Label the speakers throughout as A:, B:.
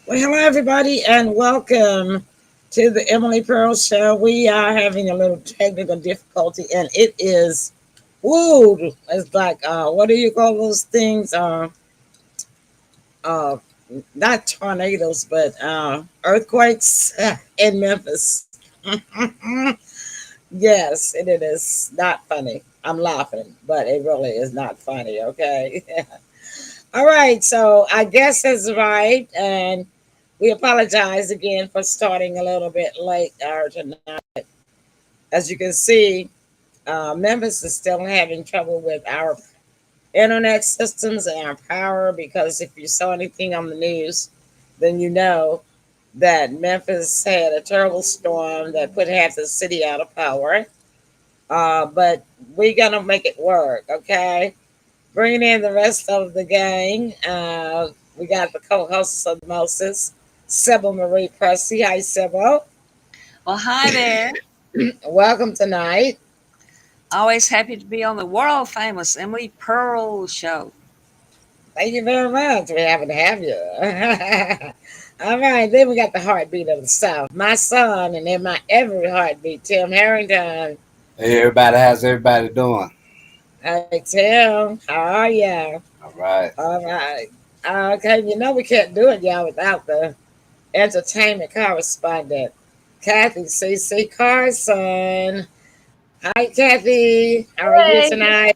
A: Well, hello, everybody, and welcome to the Emily Pearl Show. We are having a little technical difficulty, and it is, woo, it's like, what do you call those things? Uh, Not tornadoes, but earthquakes in Memphis. Yes, and it is not funny. I'm laughing, but it really is not funny, okay? All right, so I guess it's right, and we apologize again for starting a little bit late tonight. As you can see, Memphis is still having trouble with our internet systems and our power because if you saw anything on the news, then you know that Memphis had a terrible storm that put half the city out of power. But we're going to make it work, okay? Bringing in the rest of the gang. We got the co-hosts of the Moses, Sybil Marie Presley. Hi, Sybil.
B: Well, hi there.
A: Welcome tonight.
B: Always happy to be on the world famous Emily Pearl show.
A: Thank you very much. We're happy to have you. All right, then we got the heartbeat of the South. My son, and in my every heartbeat, Tim Harrington.
C: Hey everybody, how's everybody doing?
A: Hey, Tim, how are you?
C: All right.
A: All right. Okay, you know we can't do it, y'all, without the entertainment correspondent, CATHY C.C. Carlson. Hi, CATHY. How are you
D: Hey,
A: tonight?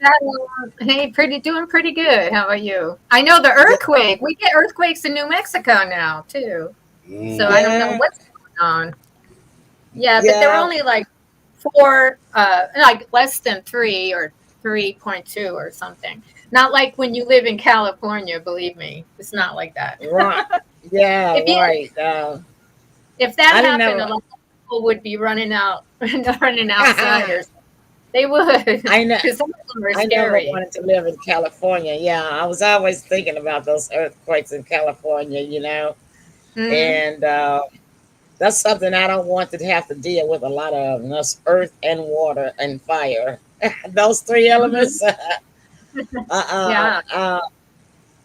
D: hey, doing pretty good. How are you? I know the earthquake. We get earthquakes in New Mexico now too. So I don't know
A: Yeah,
D: what's going on. Yeah, but they're
A: yeah.
D: only like four, like less than 3 or 3.2 or something. Not like when you live in California. Believe me, it's not like that.
A: Right. Yeah,
D: If you,
A: right.
D: if that
A: I didn't
D: happened, a
A: know.
D: lot of people would be running out, running outside, or they would,
A: I know.
D: because some of them are
A: I never
D: scary.
A: wanted to live in California. Yeah, I was always thinking about those earthquakes in California,
D: Hmm.
A: and that's something I don't want to have to deal with a lot of. And that's earth and water and fire. Those three elements. uh,
D: Yeah.
A: uh,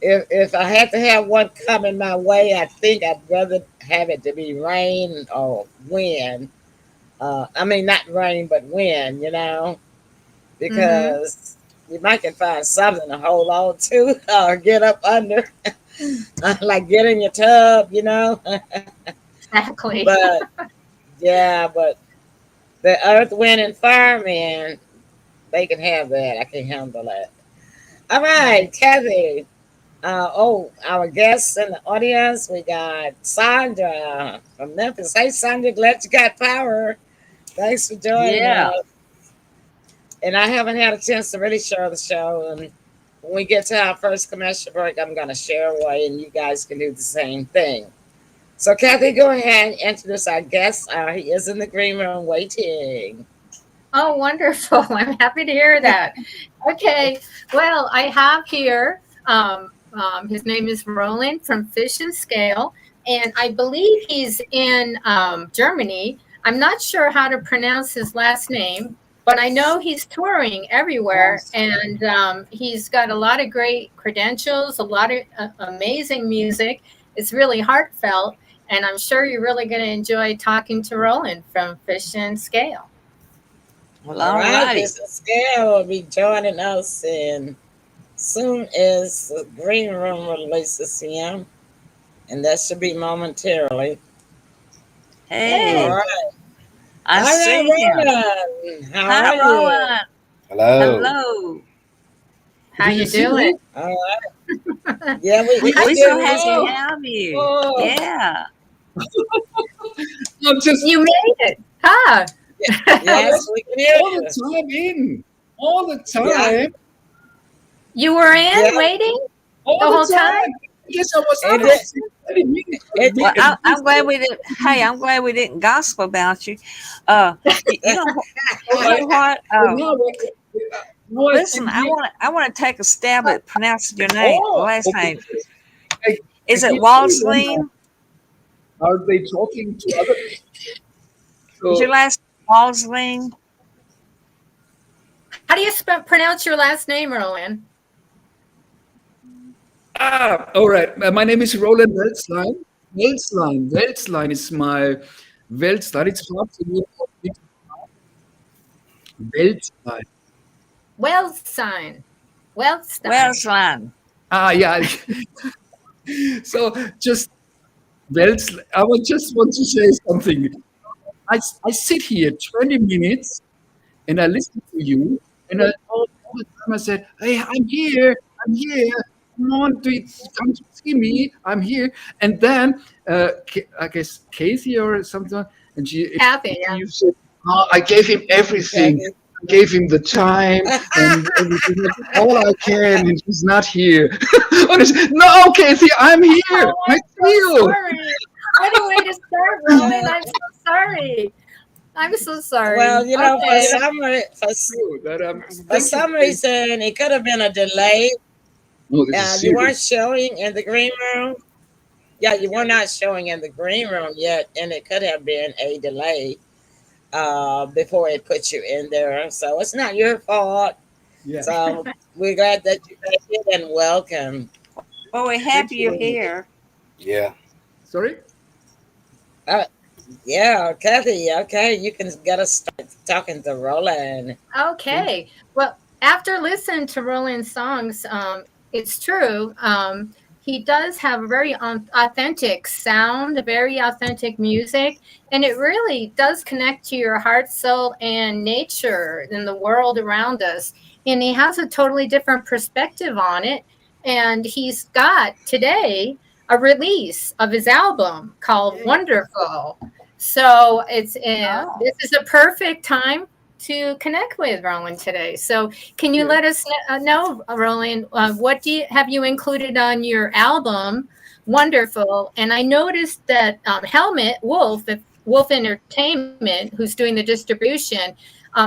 A: if I had to have one coming my way, I think I'd rather have it to be rain or wind. I mean, not rain, but wind,
D: Hmm.
A: because you might can find something to hold on to or get up under, like get in your tub.
D: Exactly.
A: But yeah, but the earth, wind, and fire, man, they can have that. I can handle that. All right,
D: Right.
A: Kathy. Our guests in the audience, we got Sandra from Memphis. Hey, Sandra, glad you got power. Thanks for joining
B: Yeah.
A: us. And I haven't had a chance to really share the show. And when we get to our first commercial break, I'm going to share away, and you guys can do the same thing. So, Kathy, go ahead and introduce our guest. He is in the green room waiting.
D: Oh, wonderful. I'm happy to hear that. Okay. Well, I have here, his name is Roland from Fish and Scale, and I believe he's in Germany. I'm not sure how to pronounce his last name, but I know he's touring everywhere, and he's got a lot of great credentials, a lot of amazing music. It's really heartfelt, and I'm sure you're really going to enjoy talking to Roland from Fish and Scale.
B: Well,
A: All
B: all
A: right,
B: righty.
A: Mr. Scale will be joining us in soon as the green room releases him, and that should be momentarily. All
B: Hey,
D: Yay!
A: right.
B: I
A: All right,
B: see him.
A: Roland. How
B: Hi,
A: are you?
B: Roland.
C: Hello.
B: Hello.
D: How
E: Do you
D: you
E: see
D: doing?
E: me?
A: All right. Yeah, we,
D: How
A: we
B: We're
D: you
B: so
A: do.
B: happy to
E: Oh,
B: have you.
E: oh,
B: Yeah.
E: I'm just
D: You made it, huh?
A: Yes, we can hear
E: all the
A: you.
E: time in, all the
A: Yeah,
E: time,
D: You were
A: yeah.
D: in waiting
E: all
D: the
E: the
D: whole time?
E: time. I guess I was
A: It
D: Oh,
A: did.
E: absent. I didn't mean it was
A: It
E: me
B: Well,
A: did.
B: I'm
E: and
B: glad we didn't. Hey, I'm glad we didn't gossip about you. Uh, you know,
E: oh,
B: you know what?
E: now, now I can
B: Listen, I
E: hear.
B: want to. I want to take a stab at pronouncing your name,
E: Oh,
B: last
E: okay.
B: name.
E: I, I
B: Is it
E: keep hearing them now.
B: Walslein?
E: Are they talking to other?
B: Is your
E: So,
B: last name Walslein?
D: how do you pronounce your last name, Roland?
E: all right. My name is Roland Bertzline. Weltline. Weltline is my Weltline. It's hard to know what it- Weltline.
D: Wellstein. Wellstein.
B: Wellsland.
E: Ah, yeah. So just Weltline. I would just want to say something. I sit here 20 minutes and I listen to you, and all the time I said, "Hey, I'm here. Come on, come to see me. I'm here." And then I guess Casey or something, and
D: Kathy, yeah.
E: you said, "Oh, I gave him everything.
A: Kathy.
E: I gave him the time and everything. I did all I can, and he's not here." And I said, "No, Casey, I'm here.
D: Oh,
E: I
D: I'm
E: see you."
D: so sorry. What a way to start, Roland. I'm so sorry. I'm so sorry.
A: Well, you know,
D: Okay.
E: That,
A: for some reason, it could have been a delay.
E: No, this is
A: You
E: serious.
A: weren't showing in the green room. Yeah, you were not showing in the green room yet, and it could have been a delay before it put you in there. So it's not your fault.
E: Yeah.
A: So we're glad that you made it and welcome.
B: Well, we're happy you're here.
C: Yeah.
E: Sorry?
A: Yeah, Kathy. Okay, you can get us started talking to Roland.
D: Okay. Well, after listening to Roland's songs, it's true. He does have a very authentic sound, very authentic music, and it really does connect to your heart, soul, and nature and the world around us. And he has a totally different perspective on it. And he's got today a release of his album called Wonderful. So this is a perfect time to connect with Roland today. So can you let us know, Roland, what have you included on your album, Wonderful? And I noticed that Helmet Wolf Entertainment, who's doing the distribution,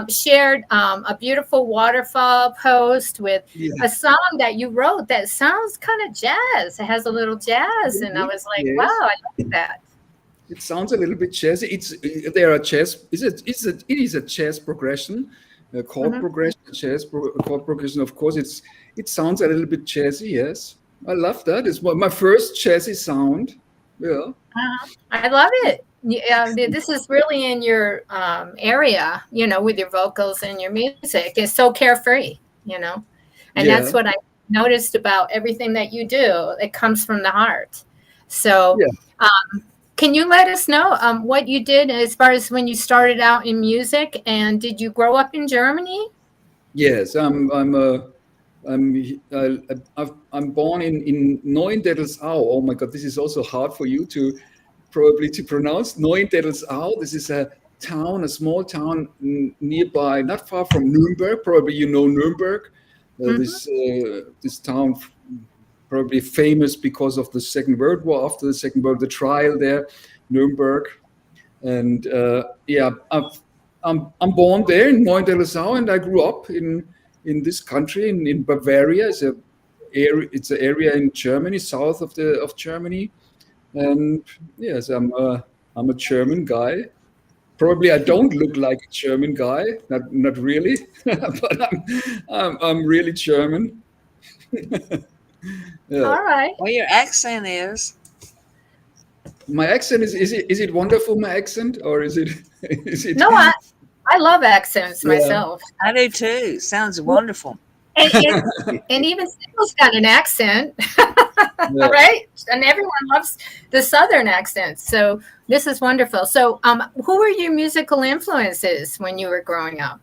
D: shared a beautiful waterfall post with a song that you wrote that sounds kind of jazz. It has a little jazz, and I was like, wow, I like that.
E: It sounds a little bit jazzy. There are jazz. It is a jazz progression, a chord progression, chord progression. Of course, it sounds a little bit jazzy. Yes, I love that. It's my first jazzy sound. Yeah,
D: I love it. Yeah, this is really in your area, with your vocals and your music. It's so carefree, and that's what I noticed about everything that you do. It comes from the heart. So. Can you let us know what you did as far as when you started out in music, and did you grow up in Germany?
E: Yes, I'm born in Neuendettelsau. Oh my God, this is also hard for you to pronounce. Neuendettelsau. This is a small town nearby, not far from Nuremberg. Probably you know Nuremberg. This town. Probably famous because of the Second World War. After the Second World War, the trial there, Nuremberg, and I'm born there in Neuendettelsau, and I grew up in this country in Bavaria. It's an area in Germany, south of Germany, and yes, I'm a German guy. Probably I don't look like a German guy, not really, but I'm really German.
D: Yeah. All right.
B: Well, your accent is.
E: My accent is it wonderful? My accent, or is it?
D: No, I love accents myself.
B: I do too. Sounds wonderful.
D: And even SYBIL's got an accent, right? And everyone loves the Southern accents. So this is wonderful. So, who were your musical influences when you were growing up?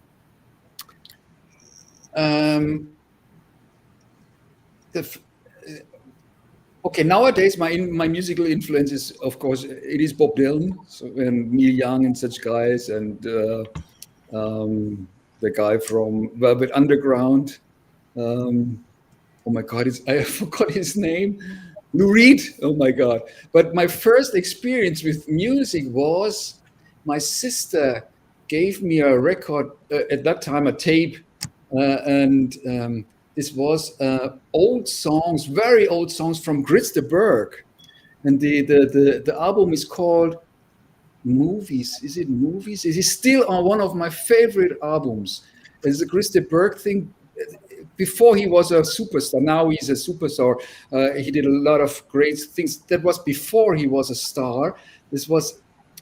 E: Okay, nowadays my musical influences, of course, it is Bob Dylan and Neil Young and such guys, and the guy from Velvet Underground. Oh my God, I forgot his name. Lou Reed. Oh my God! But my first experience with music was my sister gave me a record at that time, a tape, and. This was old songs, very old songs from Berg, and the album is called Movies. Is it Movies? It is still on one of my favorite albums. It's a Berg thing. before he was a superstar. Now he's a superstar. He did a lot of great things. That was before he was a star. This was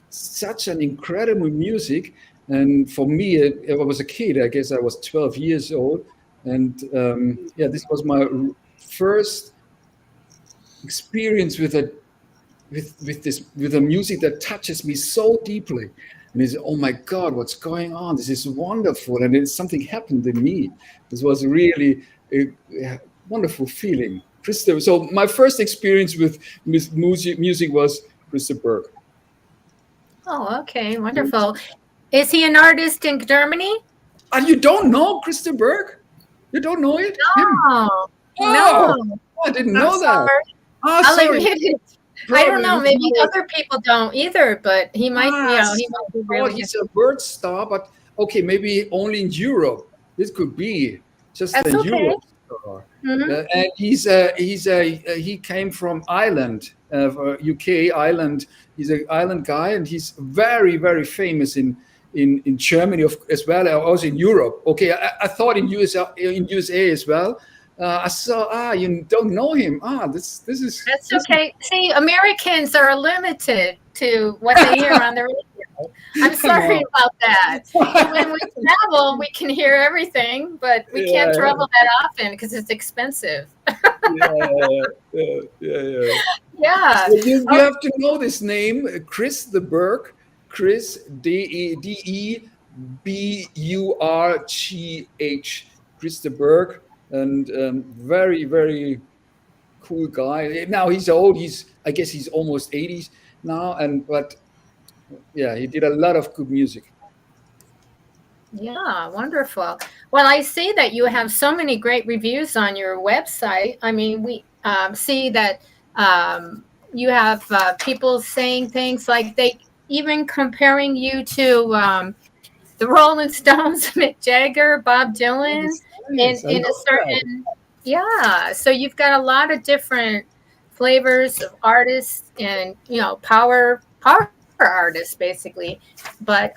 E: such an incredible music. And for me, I was a kid. I guess I was 12 years old. And yeah, this was my first experience with a music that touches me so deeply. And it's, oh my God, what's going on? This is wonderful. And then something happened in me. This was really a wonderful feeling. Christopher. So my first experience with music was Christopher Berg.
D: Oh, okay, wonderful. Is he an artist in Germany?
E: You don't know Christopher Berg? You don't know it?
D: No,
E: Oh,
D: no.
E: I didn't
D: I'm
E: know that.
D: sorry.
E: Ah,
D: I'll admit it. I don't know. Maybe
E: Probably.
D: other people don't either, but he might. He might be really.
E: He's a bird star, but okay, maybe only in Europe. This could be just
D: That's
E: a
D: okay.
E: Europe star.
D: Mhm.
E: And he came from Ireland, UK, Ireland. He's an island guy, and he's very, very famous in Germany as well, also in Europe. Okay, I thought in USA as well. I saw, you don't know him. This is...
D: That's okay. See, Americans are limited to what they hear on the radio. I'm sorry about that. When we travel, we can hear everything, but we can't travel that often because it's expensive. Yeah.
E: So you have to know this name, Chris the Berg, Chris Deburgh, Chris the Berg. And very, very cool guy. Now he's old. I guess he's almost 80s now. But yeah, he did a lot of good music.
D: Yeah, wonderful. Well, I see that you have so many great reviews on your website. I mean, we see that you have people saying things like they even comparing you to the Rolling Stones, Mick Jagger, Bob Dylan. In a certain, so you've got a lot of different flavors of artists and power artists basically, but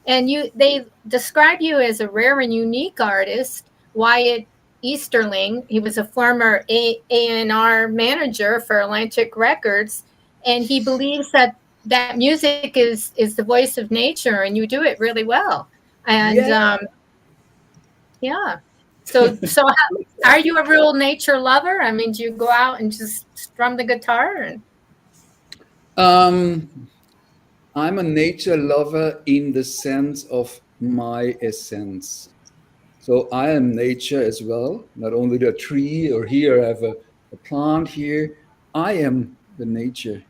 D: and they describe you as a rare and unique artist. Wyatt Easterling, he was a former A&R manager for Atlantic Records, and he believes that music is the voice of nature, and you do it really well. And So are you a real nature lover? I mean, do you go out and just strum the guitar?
E: I'm a nature lover in the sense of my essence. So I am nature as well, not only the tree, or here I have a plant here. I am the nature.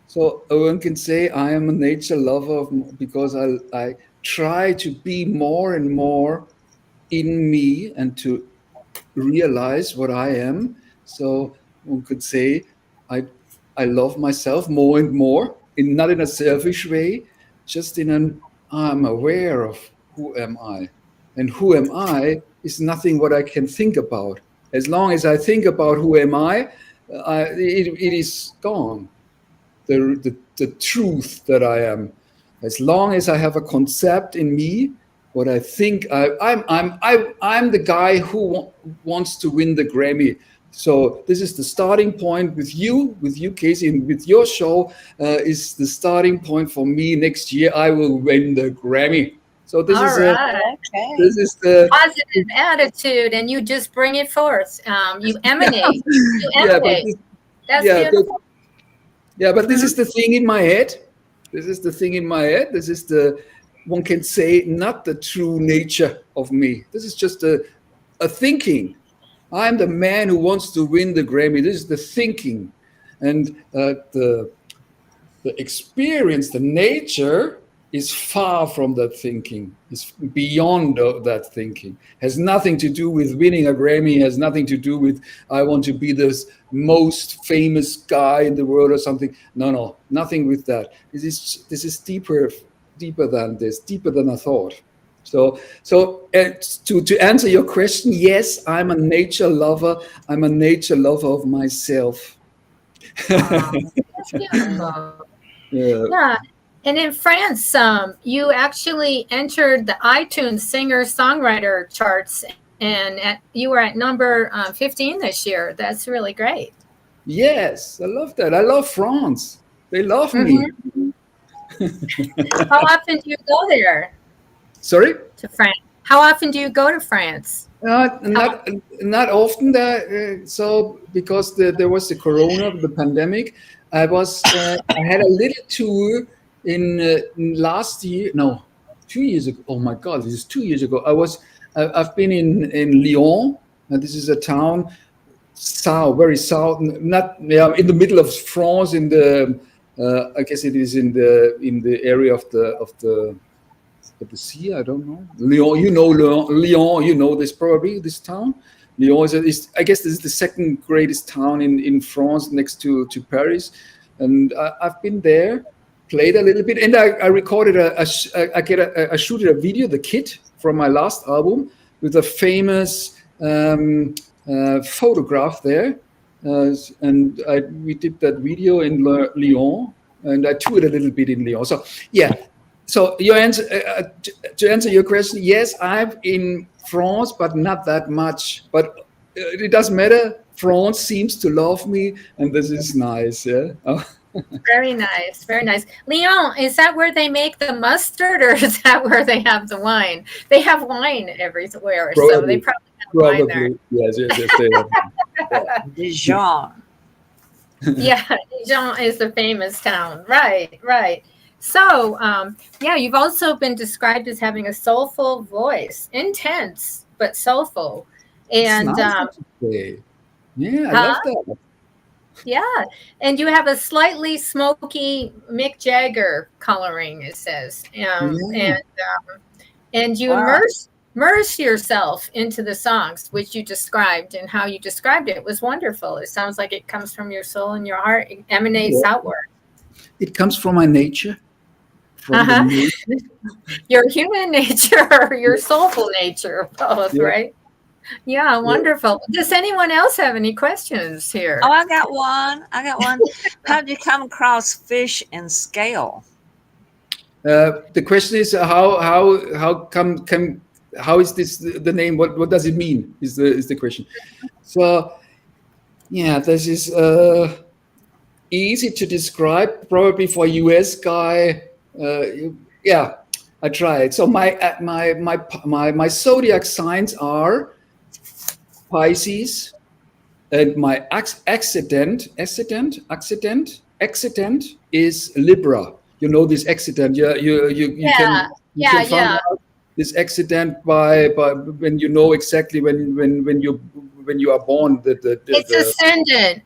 E: So one can say I am a nature lover because I try to be more and more in me and to realize what I am. So one could say I love myself more and more, not in a selfish way, just I'm aware of who am I. And who am I is nothing what I can think about. As long as I think about who am I, it is gone. The truth that I am. As long as I have a concept in me, what I think, I'm the guy who wants to win the Grammy. So this is the starting point with you, Casey, and with your show is the starting point for me. Next year, I will win the Grammy. So this this is the
D: positive attitude, and you just bring it forth. You emanate. That's beautiful.
E: But this is the thing in my head. This is the, one can say, not the true nature of me. This is just a thinking. I'm the man who wants to win the Grammy. This is the thinking. And the experience, the nature is far from that thinking. It's beyond that thinking. Has nothing to do with winning a Grammy, has nothing to do with I want to be this most famous guy in the world or something. No, nothing with that. This is deeper than this, deeper than I thought. So to answer your question, yes, I'm a nature lover. I'm a nature lover of myself.
D: That's beautiful. Yeah. And in France, you actually entered the iTunes singer-songwriter charts, and you were at number 15 this year. That's really great.
E: Yes, I love that. I love France. They love me.
D: Mm-hmm. How often do you go there?
E: Sorry?
D: To France. How often do you go to France?
E: Not often. So because there was the corona, the pandemic, I had a little tour in last year. No, 2 years ago. Oh my God, this is 2 years ago. I've been in Lyon. This is a town very south, not in the middle of France. In the I guess it is in the area of the sea. I don't know. Lyon, Lyon, you know this probably, this town. Lyon is I guess this is the second greatest town in France, next to Paris. And I've been there, played a little bit, and I recorded I shooted a video, the kit from my last album, with a famous photograph there, and we did that video in Lyon, and I toured a little bit in Lyon. So yeah. So your answer to answer your question, yes, I'm in France, but not that much. But it doesn't matter. France seems to love me, and this is nice. Yeah.
D: Very nice, very nice. Lyon, is that where they make the mustard, or is that where they have the wine? They have wine everywhere, so they probably have wine there.
E: Yes, they have.
B: Dijon.
D: Yeah, Dijon is the famous town. Right. So, yeah, you've also been described as having a soulful voice, intense but soulful, and
E: yeah, I love that.
D: Yeah, and you have a slightly smoky Mick Jagger coloring, it says, and you immerse yourself into the songs, which you described, and how you described it was wonderful. It sounds like it comes from your soul and your heart, it emanates outward.
E: It comes from my nature.
D: Your human nature or your soulful nature, both, right? Yeah, wonderful. Does anyone else have any questions here?
B: Oh, I got one. How did you come across fish and scale?
E: The question is how is this the name? What does it mean? Is the question. So yeah, this is easy to describe, probably for a US guy. Yeah, I tried. So my zodiac signs are Pisces, and my accident is Libra. You know this accident. You can find out this accident by when you know exactly when you are born.
D: It's ascendant,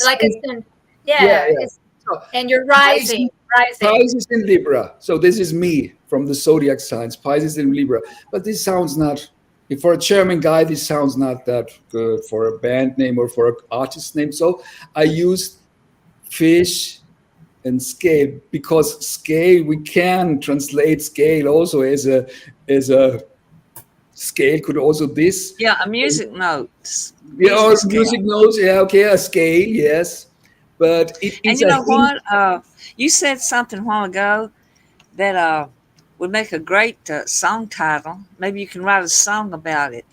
D: like ascendant. Yeah. And you're rising.
E: Pisces in Libra. So this is me from the zodiac signs. Pisces in Libra. But this sounds not, for a German guy, this sounds not that good for a band name or for an artist name. So I used fish and scale, because scale, we can translate scale also as a scale, could also this.
B: Yeah, a music notes.
E: Yeah, music notes. Yeah, okay, a scale, yes. But it is.
B: And you know what? You said something a while ago that would make a great song title. Maybe you can write a song about it.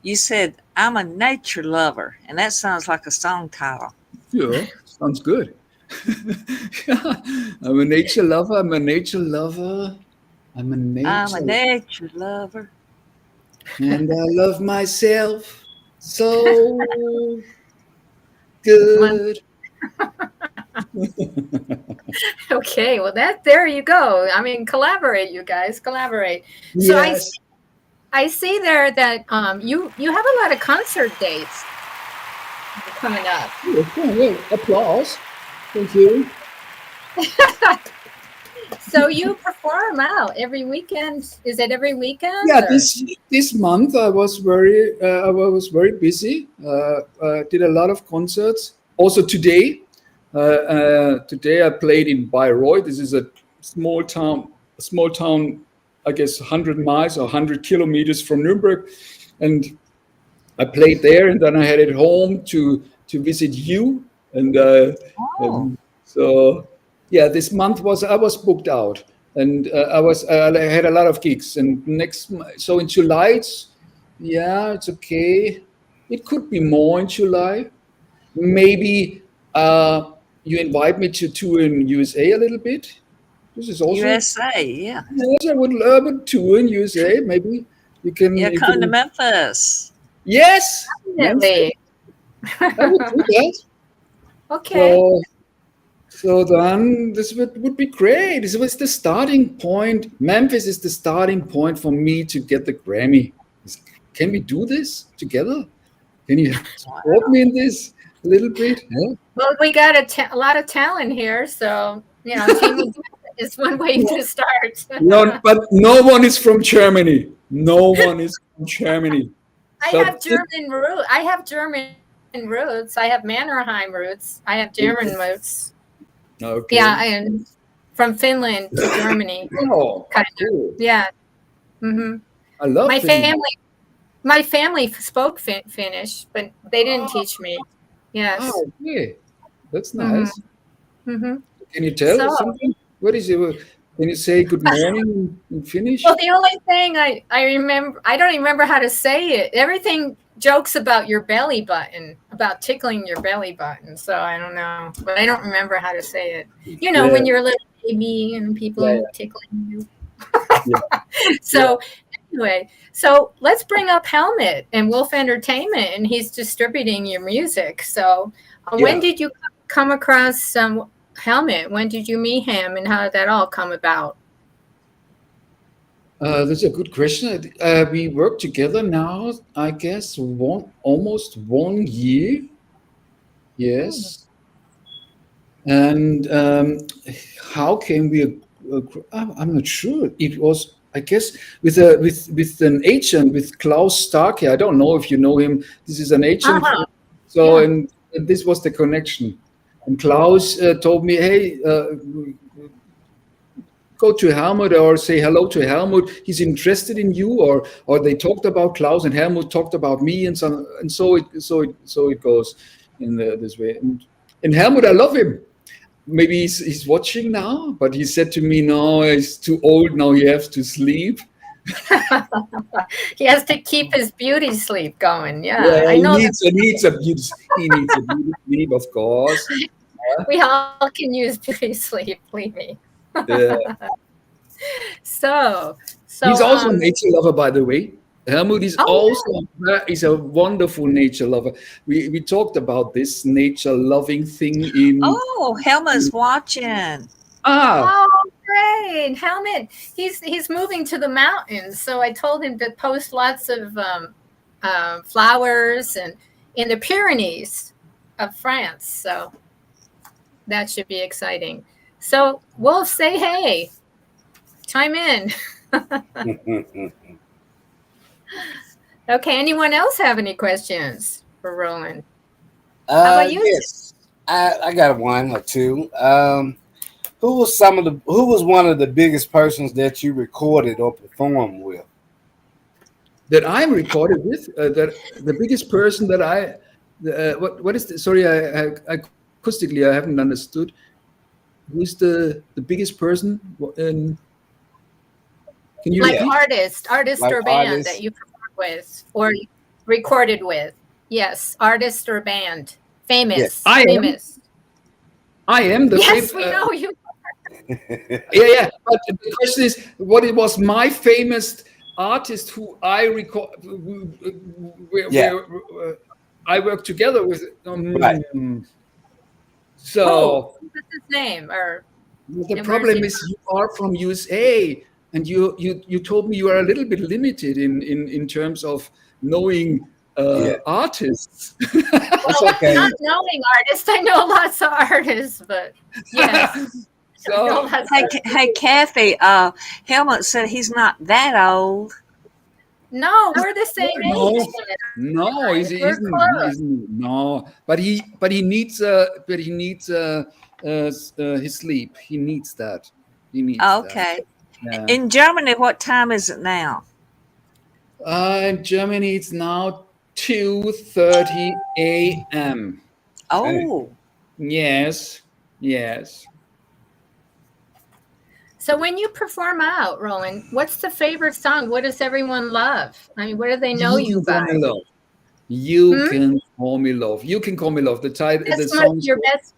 B: You said, "I'm a nature lover," and that sounds like a song title.
E: Yeah, sounds good. Yeah. I'm a nature lover. I'm a nature lover.
B: I'm a nature lover.
E: And I love myself so good.
D: Okay, well there you go. I mean, collaborate, you guys, collaborate. So
E: yes.
D: I see there that you have a lot of concert dates coming up.
E: Yeah, applause. Thank you.
D: So you perform out every weekend. Is it every weekend?
E: Yeah, this month I was very busy. Did a lot of concerts. Also today. Today I played in Bayreuth. This is a small town, I guess 100 miles or 100 kilometers from Nuremberg, and I played there, and then I headed home to visit you, and so yeah, this month I was booked out, and I had a lot of gigs, and so in July Yeah, it's okay. It could be more in July. Maybe you invite me to tour in USA a little bit. This is also,
B: USA, yeah.
E: yes, I would tour in USA. Maybe you can
B: Yeah,
E: you
B: come to
E: can
B: Memphis.
E: yes, Memphis.
D: Definitely.
E: I would do that.
D: Okay.
E: So then this would be great. This was the starting point. Memphis is the starting point for me to get the Grammy. Can we do this together? Can you support me in this a little bit? Huh?
D: Well, we got a lot of talent here, so teaming is one way to start.
E: No, but no one is from Germany. No one is from Germany.
D: I
E: So
D: have German root. I have German roots. I have Mannerheim roots. I have German roots.
E: okay.
D: Yeah, and from Finland to Germany,
E: Oh,
D: kind of.
E: cool.
D: Yeah. hmm
E: I love
D: My
E: Finland.
D: family spoke Finnish, but they didn't teach me. Yes.
E: Oh, okay. That's
D: hmm
E: nice.
D: hmm
E: Can you tell
D: So,
E: us something? What is it? Can you say good morning in Finnish?
D: well, the only thing I remember, I don't even remember how to say it. Everything jokes about your belly button, about tickling your belly button. So I don't know, but I don't remember how to say it.
E: Yeah,
D: When you're a little baby and
E: yeah,
D: people tickling you.
E: yeah,
D: So anyway, so let's bring up Helmut and Wolf Entertainment, and he's distributing your music. So when
E: yeah.
D: did you come across Helmut? When did you meet him, and how did that all come about?
E: That's a good question. We work together now, I guess, almost 1 year. Yes. And how can we? I'm not sure. It was, I guess, with an agent, with Klaus Starke. I don't know if you know him. This is an agent.
D: Uh-huh.
E: So,
D: Yeah.
E: and this was the connection. And Klaus told me, hey, go to Helmut or say hello to Helmut. He's interested in you, or they talked about Klaus and Helmut talked about me, and so it goes in this way. And Helmut, I love him. Maybe he's watching now, but he said to me, "No, he's too old now. He has to sleep."
D: He has to keep his beauty sleep going. Yeah,
E: Yeah,
D: I know that
E: he needs a beauty sleep, of course.
D: we all can use beauty sleep, believe me.
E: Yeah.
D: So,
E: He's
D: so
E: also a nature lover, by the way. Helmut is
D: oh
E: also is a wonderful nature lover. We talked about this nature loving thing in
B: Oh, Helma's watching.
E: ah
D: oh great, Helmut. He's moving to the mountains, so I told him to post lots of flowers and in the Pyrenees of France. So that should be exciting. So Wolf, say hey, chime in. Okay, anyone else have any questions for Roland? How about you?
C: Yes, I got one or two. Who was one of the biggest persons that you recorded or performed with?
E: that I recorded with that the biggest person that what is the, sorry I acoustically I haven't understood. Who's the biggest person? Can you
D: Like
E: repeat?
D: artist
C: Like
D: or band that
C: artists?
D: you performed with or recorded with. Yes, artist or band. Famous.
C: Yes.
D: Famous.
E: I am the
D: Yes, we know you.
E: yeah. But the question is, what it was my famous artist who I record,
C: Yeah.
E: where I work together with.
C: Right.
E: So
D: What's his name? Or
E: the
D: and where's
E: problem
D: he
E: is you are from USA, and you told me you are a little bit limited in terms of knowing
C: Yeah.
E: artists.
C: That's
D: Well,
C: okay.
D: not knowing artists. I know lots of artists, but yes. I know
E: So
D: lots
B: Hey,
D: of-
B: hey, Kathy. Helmut said he's not that old.
D: No, we're the same
E: no,
D: age.
E: no,
D: We're close.
E: no. But he needs his sleep. He needs that. He needs that.
B: Okay.
E: Yeah.
B: In Germany, what time is it now?
E: In Germany, it's now 2:30 a.m.
B: Oh,
E: Yes, yes.
D: So when you perform out, Roland, what's the favorite song? What does everyone love? I mean, what do they know
E: You
D: you
E: can call
D: by?
E: me love. You
D: Hmm?
E: can call me love. You can call me love. The title, the
D: That's
E: song is
D: your
E: called,
D: best,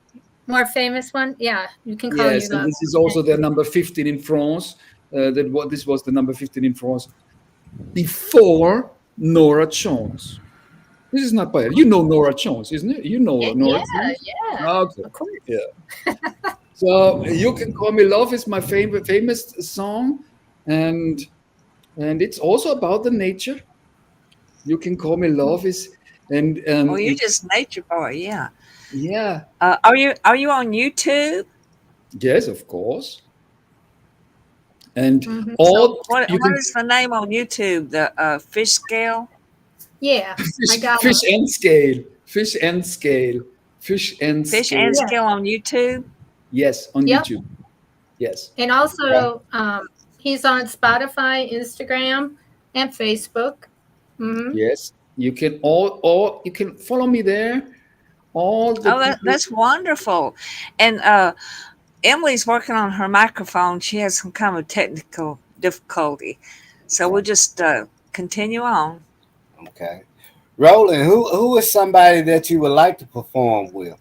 D: more famous one? Yeah, you can call you
E: yes, and
D: love.
E: this is also their number 15 in France. This was the number 15 in France before Nora Jones. This is not bad. You know Nora Jones, isn't it? You know Nora
D: Yeah,
E: Jones.
D: yeah,
E: Okay.
D: of course.
E: Yeah. So you can call me love is my favorite famous song, and it's also about the nature. You can call me love is, and
B: Well, you're
E: it,
B: just nature boy, yeah.
E: yeah,
B: Are you on YouTube?
E: yes, of course, and
D: Hmm.
B: So
E: all
B: what
E: you
B: what
E: can
B: is the name on YouTube? The fish scale?
D: Yeah, I got
E: fish
D: one.
E: and scale, fish and scale, fish and
B: Fish and
E: scale.
D: Yeah.
B: scale on YouTube?
E: Yes, on
D: Yep.
E: YouTube. Yes.
D: And
C: Okay.
D: also, he's on Spotify, Instagram, and Facebook. Hmm.
E: Yes, you can all you can follow me there. All the
B: Oh,
E: people.
B: that's wonderful. And Emily's working on her microphone. She has some kind of technical difficulty. So
C: Okay.
B: we'll just continue on.
C: Okay. Roland, who is somebody that you would like to perform with?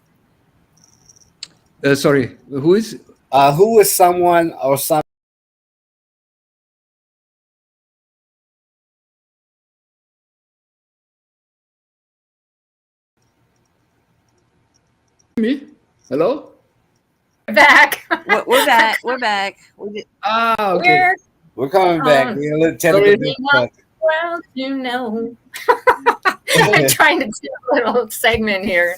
E: Sorry, who is
C: Who is someone or some
E: me? Hello?
D: Back.
B: We're back. We're back.
E: Ah, okay.
D: We're
C: we're coming back.
D: on
C: We had a little technical
E: Sorry.
D: the one
C: difficulty.
D: world, you know. I'm trying to do a little segment here.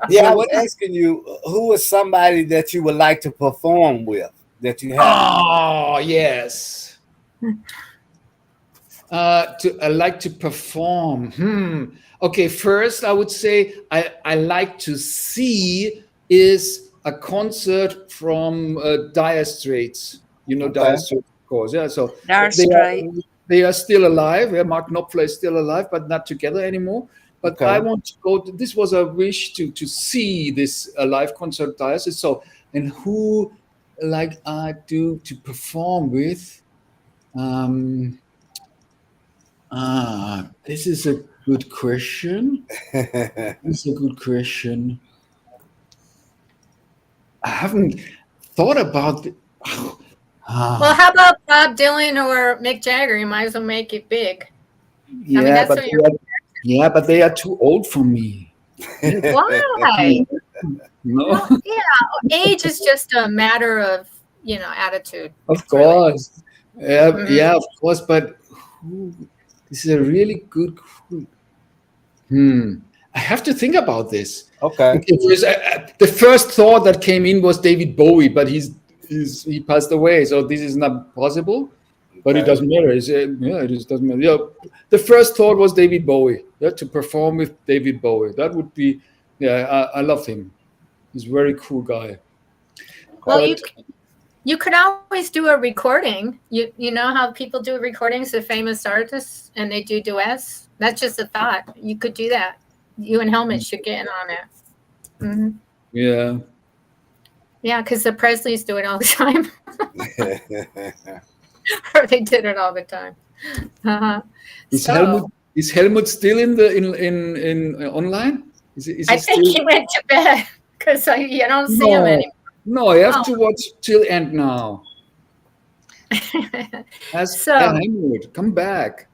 C: Yeah,
E: So
C: I was
E: what is?
C: asking you who is somebody that you would like to perform with that you haven't.
E: Oh, yes. I like to perform. Okay, first I would say I like to see is a concert from Dire Straits. You know Dire
C: Okay.
E: Straits, of course. Yeah, so
B: Dire
E: they
B: Straight.
E: are they are still alive. Yeah, Mark Knopfler is still alive, but not together anymore. But I
C: Okay.
E: want to go. This was a wish to see this live concert Dire Straits. So and who like I do to perform with. Um, this is a good question. This is a good question. I haven't thought about it.
D: Well, how about Bob Dylan or Mick Jagger? You might as well make it big. I mean,
E: Yeah,
D: that's
E: but
D: what you're.
E: they are too old for me. They're
D: Why?
E: too, no,
D: Well, yeah, age is just a matter of attitude.
E: of
D: Really.
E: course. Yeah,
D: Mhm.
E: yeah, of course. But who, this is a really good. Hmm. I have to think about this.
C: Okay.
E: Okay, the first thought that came in was David Bowie, but he passed away, so this is not possible. But it
C: Okay.
E: doesn't matter. Yeah, it just doesn't matter. Yeah, the first thought was David Bowie. Yeah, to perform with David Bowie, that would be. Yeah, I love him. He's a very cool guy.
D: Well,
C: Okay.
E: But
D: you could always do a recording. You know how people do recordings of famous artists and they do duets. That's just a thought. You could do that. You and Helmut should get in on it. Hmm.
E: yeah,
D: Yeah, because the Presleys do it all the time, or they did it all the time. Uh-huh.
E: is
D: So
E: Helmut still in the in online? Is
D: I
E: he
D: think
E: still?
D: he went to bed because you don't see him
E: No,
D: anymore.
E: no. I have to watch till end now. Ask
D: So,
E: Helmut, come back.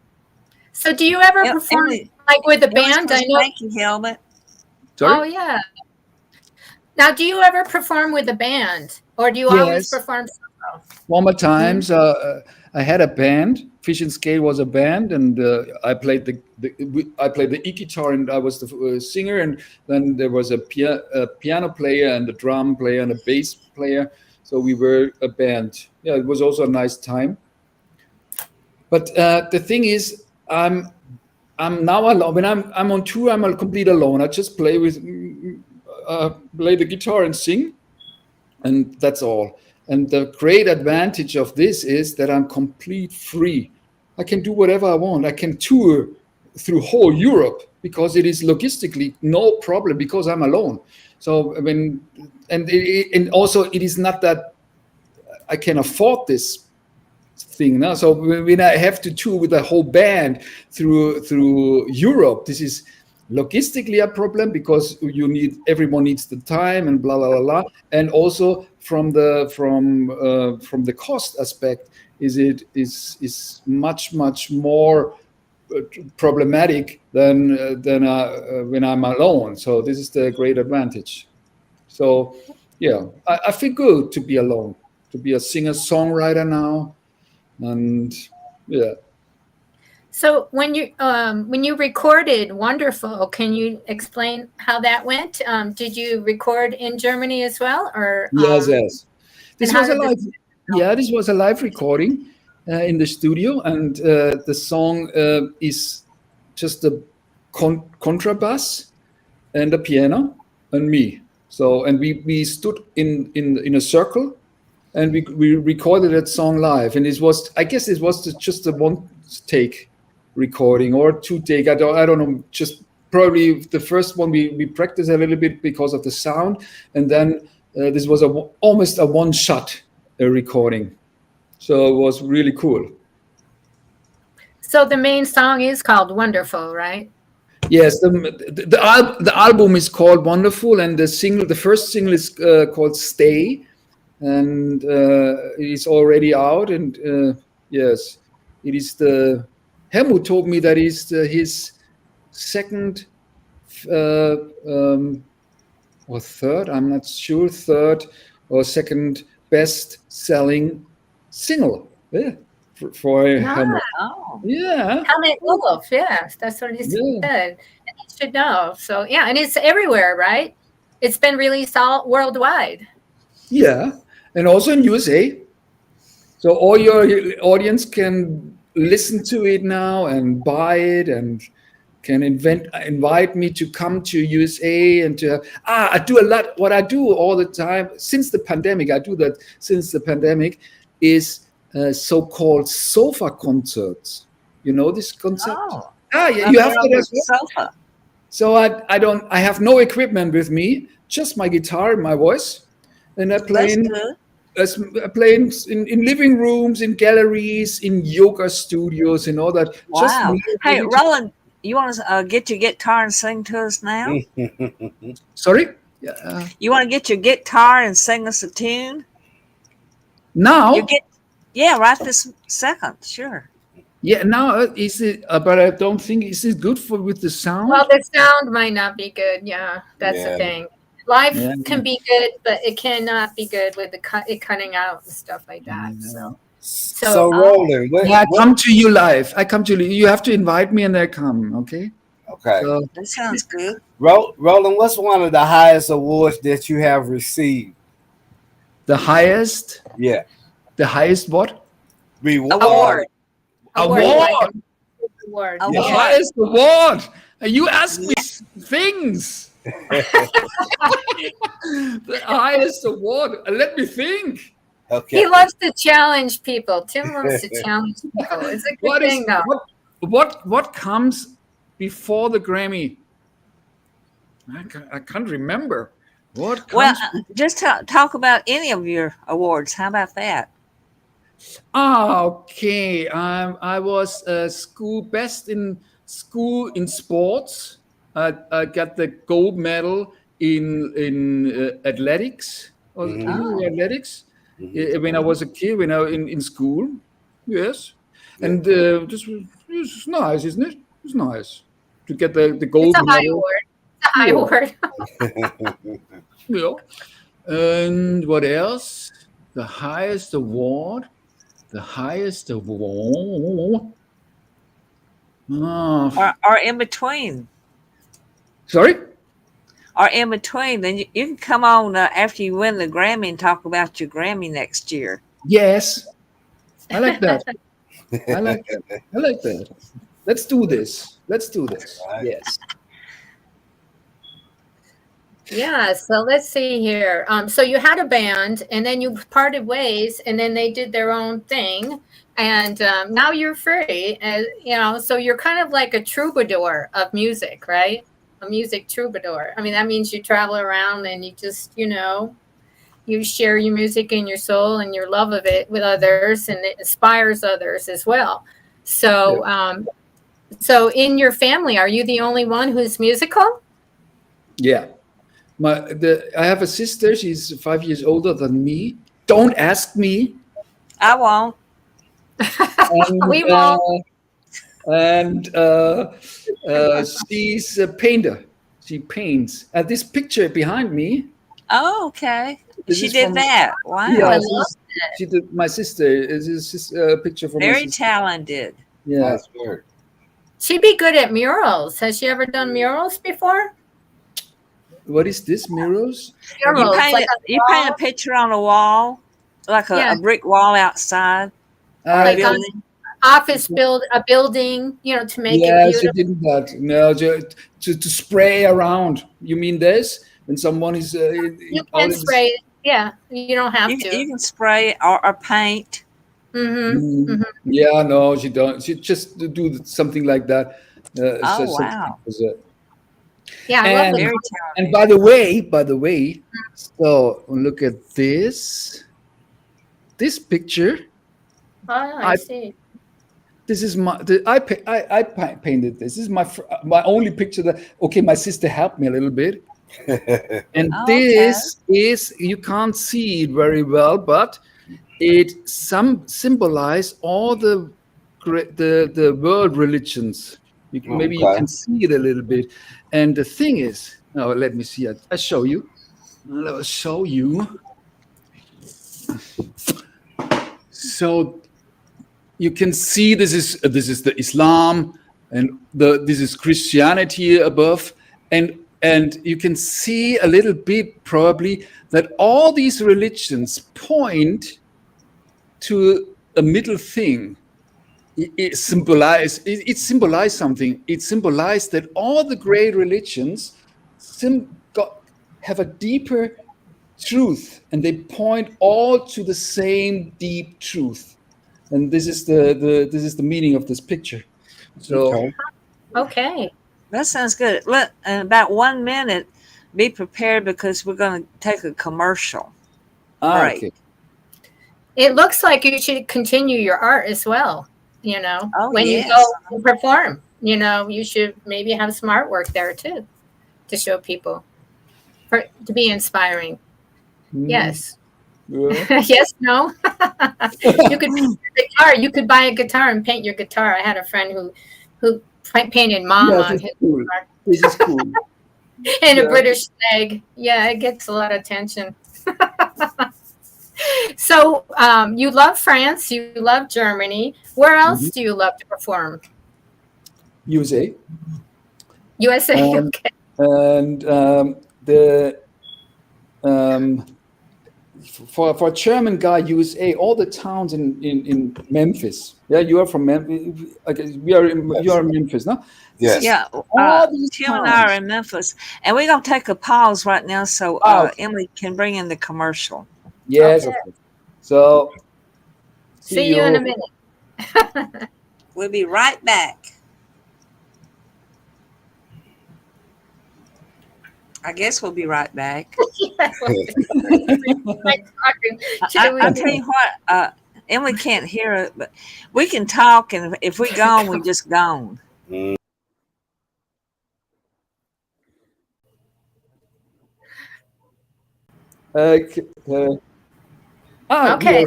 D: so do you ever perform
B: Emily,
D: like with a
B: Emily
D: band?
B: says
D: I know.
B: thank you, Helmet.
D: Oh
E: Sorry.
D: yeah. Now, do you ever perform with a band, or do you always
E: Yes.
D: perform solo?
E: Former times, I had a band. Fish and Scale was a band, and I played the e-guitar, and I was the singer. And then there was a piano player, and a drum player, and a bass player. So we were a band. Yeah, it was also a nice time. But the thing is, I'm now alone. When I'm on tour, I'm a complete alone. I just play the guitar and sing, and that's all. And the great advantage of this is that I'm complete free. I can do whatever I want. I can tour through whole Europe because it is logistically no problem because I'm alone. So I mean, and also it is not that I can afford this thing now. So when I have to tour with a whole band through Europe, this is logistically a problem because everyone needs the time and blah blah blah, blah. And also from the cost aspect, is much more problematic than when I'm alone. So this is the great advantage. So yeah, I feel good to be alone, to be a singer songwriter now, and yeah.
D: So when you recorded Wonderful, can you explain how that went? Did you record in Germany as well, or
E: Yes. This
D: and how
E: was a
D: did
E: live.
D: this?
E: Yeah, this was a live recording in the studio, and the song is just a contrabass and a piano and me. So, and we stood in a circle, and we recorded that song live. And I guess it was just a one take recording or two take. I don't know. Just probably the first one we practiced a little bit because of the sound, and then this was almost a one shot recording. So it was really cool.
D: So the main song is called Wonderful, right?
E: Yes, the album is called Wonderful, and the first single is called Stay, and it's already out. And yes, it is Helmut told me that is his second or third, I'm not sure, third or second best selling single. Yeah, for Helmut.
B: Oh,
E: Yeah.
D: Helmut Wolf, yes, that's what he said.
E: Yeah.
D: And you should know. So yeah, and it's everywhere, right? It's been released all worldwide.
E: Yeah, and also in USA. So all your audience can listen to it now and buy it, and can invite me to come to USA and to I do a lot. What I do all the time since the pandemic, I do that since the pandemic, is so-called sofa concerts. You know this concept?
B: oh.
E: Yeah,
B: Up
E: you
B: there
E: have
B: on
E: to.
B: the sofa.
E: So I have no equipment with me, just my guitar and my voice, and I play
B: That's good.
E: in living rooms, in galleries, in yoga studios, and all that. Just
B: Wow.
E: me.
B: Hey, Roland, you want to get your guitar and sing to us now?
E: Sorry. Yeah.
B: You want to get your guitar and sing us a tune? You
E: Now,
B: get, yeah, right this second, sure.
E: yeah. Now is it? But I don't think is it good for with the sound.
D: Well, the sound might not be good. Yeah, that's the
C: Yeah.
D: thing. Live
E: Yeah.
D: can be good, but it cannot be good with it cutting out and stuff like that. So
C: So Roland,
E: Yeah, I come to you live. I come to you. You have to invite me, and I come. Okay.
C: okay.
E: So
B: That sounds good.
C: Roland, what's one of the highest awards that you have received?
E: the highest what?
C: Reward.
B: Award.
D: award,
E: Award.
D: like award.
E: The
B: Award.
D: Yeah.
E: highest award. You ask me things. The highest award. Let me think.
C: Okay.
D: He loves to challenge people. Tim loves to challenge people. It's a good thing, though.
E: What comes before the Grammy? I can't remember. What
B: Well,
E: comes?
B: just talk about any of your awards. How about that?
E: Okay. I was school best in school in sports. I got the gold medal in athletics.
B: Oh.
E: Athletics.
C: Mhm.
E: When I was a kid, when I was in school. Yes. And it's nice, isn't it? It's nice to get the gold
D: It's a high
E: medal.
D: award. It's a high
E: Yeah.
D: award.
E: Yeah. And what else? The highest award. The highest award. Oh,
B: Or in between.
E: sorry?
B: Or in between. Then you can come on after you win the Grammy and talk about your Grammy next year.
E: Yes. I like that. I like that. I like that. Let's do this. Let's do this.
C: Right.
E: Yes.
D: Yeah, so let's see here. So you had a band, and then you parted ways, and then they did their own thing, and now you're free. And so you're kind of like a troubadour of music, right? A music troubadour. I mean, that means you travel around and you just, you you share your music and your soul and your love of it with others, and it inspires others as well. So, so in your family, are you the only one who's musical?
E: Yeah. I have a sister. She's 5 years older than me. Don't ask me.
B: I won't.
D: We
E: And
D: won't.
E: she's a painter. She paints. This picture behind me.
B: Oh, okay.
E: This
B: She
E: is
B: did
E: from,
B: that.
D: Oh,
B: Wow.
E: yeah,
D: I love
E: she did. My sister. This is a picture from my
B: Very
E: sister.
B: talented.
E: Yeah.
C: Nice work.
D: She'd be good at murals. Has she ever done murals before?
E: What is this? Mirrors?
B: You
D: Murals,
B: paint
D: like
B: it.
D: on
B: You paint a
D: wall,
B: picture on a wall, like
D: yeah,
B: a brick wall outside or a
D: like on
B: building.
D: office a building, you know, to make it
E: Yeah, she
D: beautiful.
E: did that. No, to spray around. You mean this? When someone is
D: You
E: out
D: can
E: in the.
D: spray it. Yeah, you don't have
B: You
D: to.
B: can spray or paint.
D: Mm-hmm. Mm-hmm.
E: Yeah, no, she don't. She just do something like that.
B: Oh,
E: Something
B: wow.
E: was it.
D: Yeah, I love the
E: And
B: Very
E: and
B: talented.
E: by the way, so look at this. This picture.
D: Oh, I
E: I
D: see.
E: This is I painted this. This is my only picture that. Okay, my sister helped me a little bit. And
B: Oh, okay.
E: this is, you can't see it very well, but it symbolize all the world religions. Maybe you
C: Okay.
E: can see it a little bit. And the thing is, now let me see. I show you. I'll show you. So you can see this is the Islam, and this is Christianity above, and you can see a little bit probably that all these religions point to a middle thing. It symbolized something. It symbolized that all the great religions have a deeper truth, and they point all to the same deep truth. And this is the meaning of this picture. So
C: Okay.
D: Okay.
B: That sounds good. Look, in about 1 minute, be prepared because we're going to take a commercial break.
E: okay.
D: It looks like you should continue your art as well. You know,
B: Oh,
D: when you
B: yes.
D: go and perform, you know, you should maybe have some artwork there too to show people to be inspiring. Yes.
E: Yeah.
D: Yes, no. You could paint your guitar. You could buy a guitar and paint your guitar. I had a friend who painted mom
E: Yeah,
D: on
E: this
D: his
E: is cool.
D: guitar.
E: This is cool.
D: And a
E: Yeah.
D: British flag. Yeah, it gets a lot of attention. So you love France, you love Germany. Where else do you love to perform?
E: USA.
D: USA.
E: Um,
D: Okay.
E: and for a German guy, USA, all the towns in Memphis. Yeah, you are from Memphis. Okay, you are in Memphis, no?
C: Yes.
B: Yeah.
E: All these
B: Tim and I are
E: towns.
B: in Memphis, and we're going to take a pause right now so
E: Okay.
B: Emily can bring in the commercial.
E: Yes,
D: Okay.
E: of course. So
D: See you in a minute.
B: We'll be right back. I guess we'll be right back. I'll tell you what, Emily can't hear it, but we can talk, and if we gone, we just gone.
E: Okay.
D: Okay,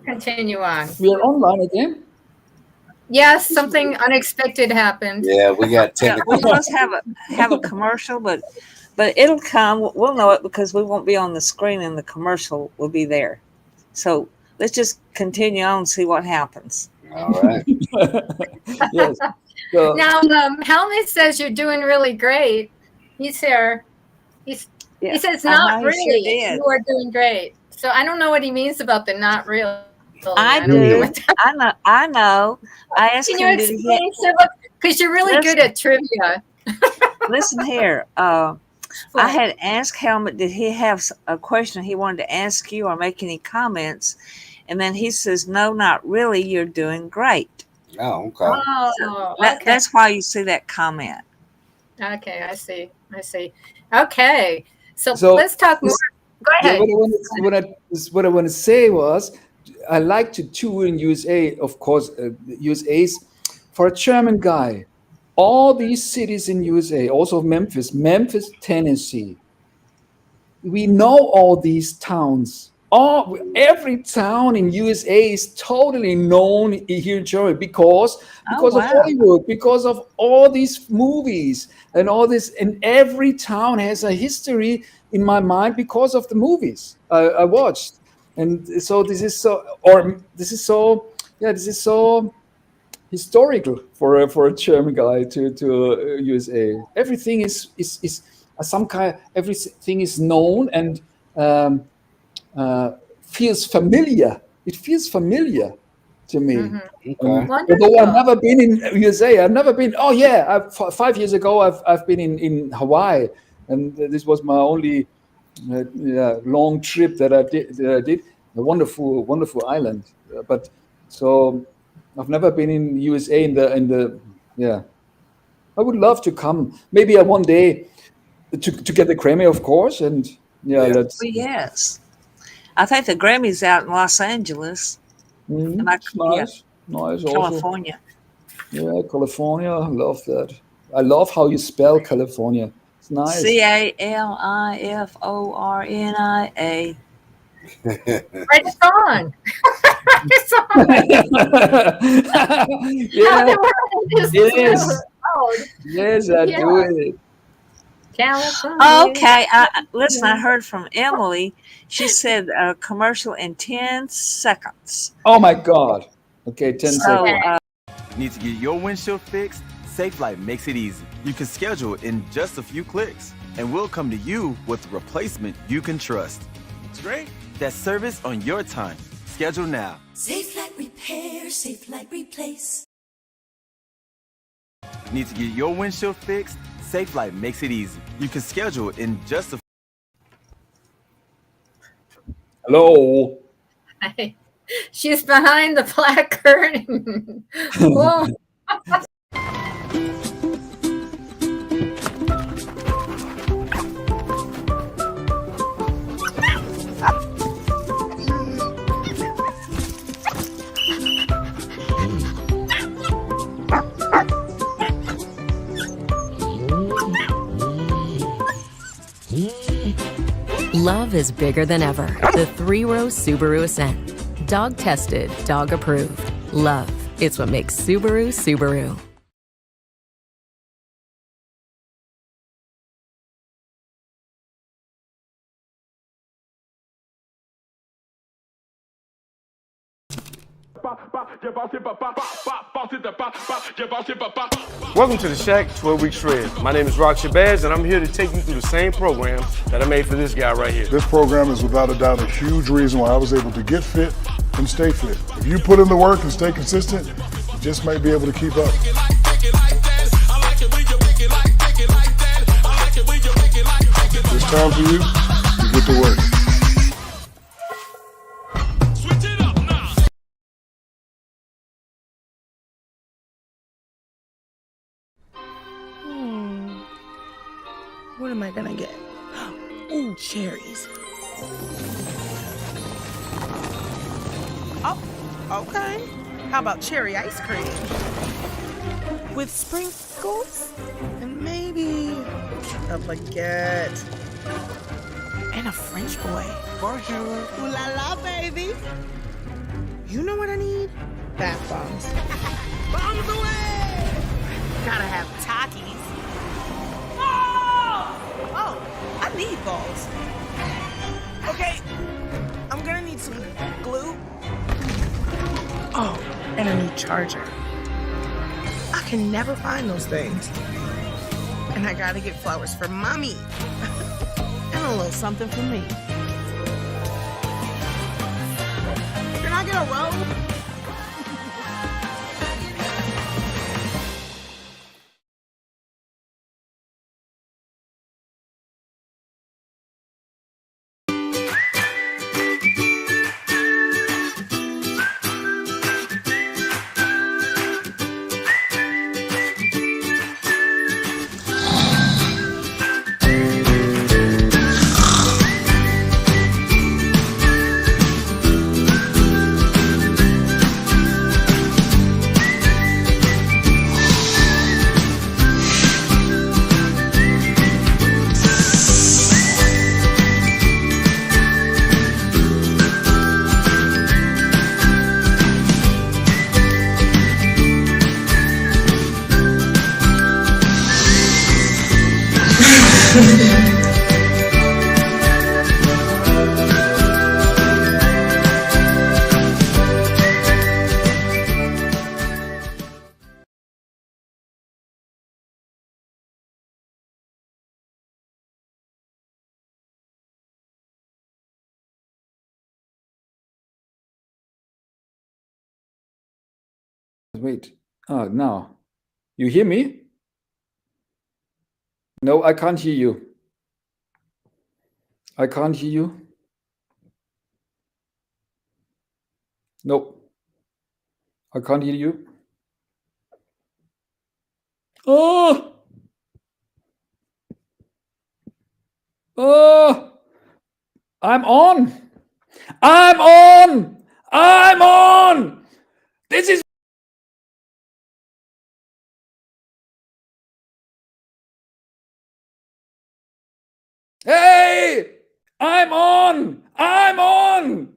D: continue on.
E: We are online again.
D: Yes, something unexpected happened.
C: Yeah, we got
B: Yeah,
C: technical.
B: we're supposed to have a commercial, but it'll come. We'll know it because we won't be on the screen, and the commercial will be there. So let's just continue on and see what happens.
C: All right.
E: Yes. So,
D: Now, Helmut says you're doing really great. He's here. He says, not
B: he sure
D: really.
B: did.
D: You are doing great. So I don't know what he means about the not really.
B: I
D: don't know
B: do.
D: what that-
B: I know. I asked
D: Can you
B: him, did he
D: explain, because you're really good at trivia.
B: listen here. I had asked Helmut, did he have a question he wanted to ask you or make any comments? And then he says, no, not really. You're doing great.
C: Oh, okay.
D: Oh, okay.
B: That's why you see that comment.
D: Okay, I see. Okay. So
E: So
D: let's talk more. Go
E: Yeah,
D: ahead.
E: what I want to say was, I like to tour in USA, of course, USA's for a German guy. All these cities in USA, also Memphis, Tennessee. We know all these towns. Every town in USA is totally known here in Germany
B: Oh,
E: because of
B: wow.
E: Hollywood, because of all these movies and all this. And every town has a history in my mind because of the movies I watched. And so this is so historical for a German guy to USA. Everything is some kind. Everything is known and um, feels familiar. It feels familiar to me.
C: Okay.
E: Although I've
D: Wonderful.
E: never been in USA, I've never been. Oh yeah, 5 years ago I've been in Hawaii, and this was my only long trip that I did. A wonderful island, but so I've never been in USA in the yeah. I would love to come. Maybe one day to get the Grammy, of course, and yeah,
C: Yeah.
E: let's.
B: Well, yes. I think the Grammy's out in Los Angeles. Am I,
E: It's
B: yeah,
E: nice also.
B: California.
E: Yeah, California. I love that. I love how you spell California. It's nice.
B: CALIFORNIA.
D: Write a song. Write a song.
E: Yeah, yes,
D: Oh,
E: yes, I
D: yeah.
E: do it.
D: California.
B: Okay. Listen, I heard from Emily. She said a commercial in 10 seconds.
E: Oh my God. Okay, 10
B: So,
E: seconds.
F: Need to get your windshield fixed? SafeLight makes it easy. You can schedule it in just a few clicks, and we'll come to you with a replacement you can trust. It's great. That's service on your time. Schedule now.
G: SafeLight Repair, SafeLight Replace.
F: Need to get your windshield fixed? SafeLight makes it easy. You can schedule it in just a
E: Hello.
D: She's behind the black curtain. Whoa.
H: Love is bigger than ever. The 3-row Subaru Ascent. Dog tested, dog approved. Love, it's what makes Subaru Subaru.
I: Welcome to the Shack 12 Week Shred. My name is Rock Shabazz, and I'm here to take you through the same program that I made for this guy right here.
J: This program is without a doubt a huge reason why I was able to get fit and stay fit. If you put in the work and stay consistent, you just might be able to keep up. It's time for you to get to work.
K: What am I gonna get? Ooh, cherries. Oh, okay. How about cherry ice cream? With sprinkles? And maybe a baguette. And a French boy. Bonjour. Ooh la la, baby. You know what I need? Bath bombs. Bombs away! Gotta have Takis. Oh, I need balls. Okay, I'm gonna need some glue. Oh, and a new charger. I can never find those things. And I gotta get flowers for mommy. And a little something for me. Can I get a robe?
E: wait. Oh, now. You hear me? No, I can't hear you. I can't hear you. No. I can't hear you. Oh! Oh! I'm on! I'm on! I'm on! This is... Hey! I'm on! I'm on!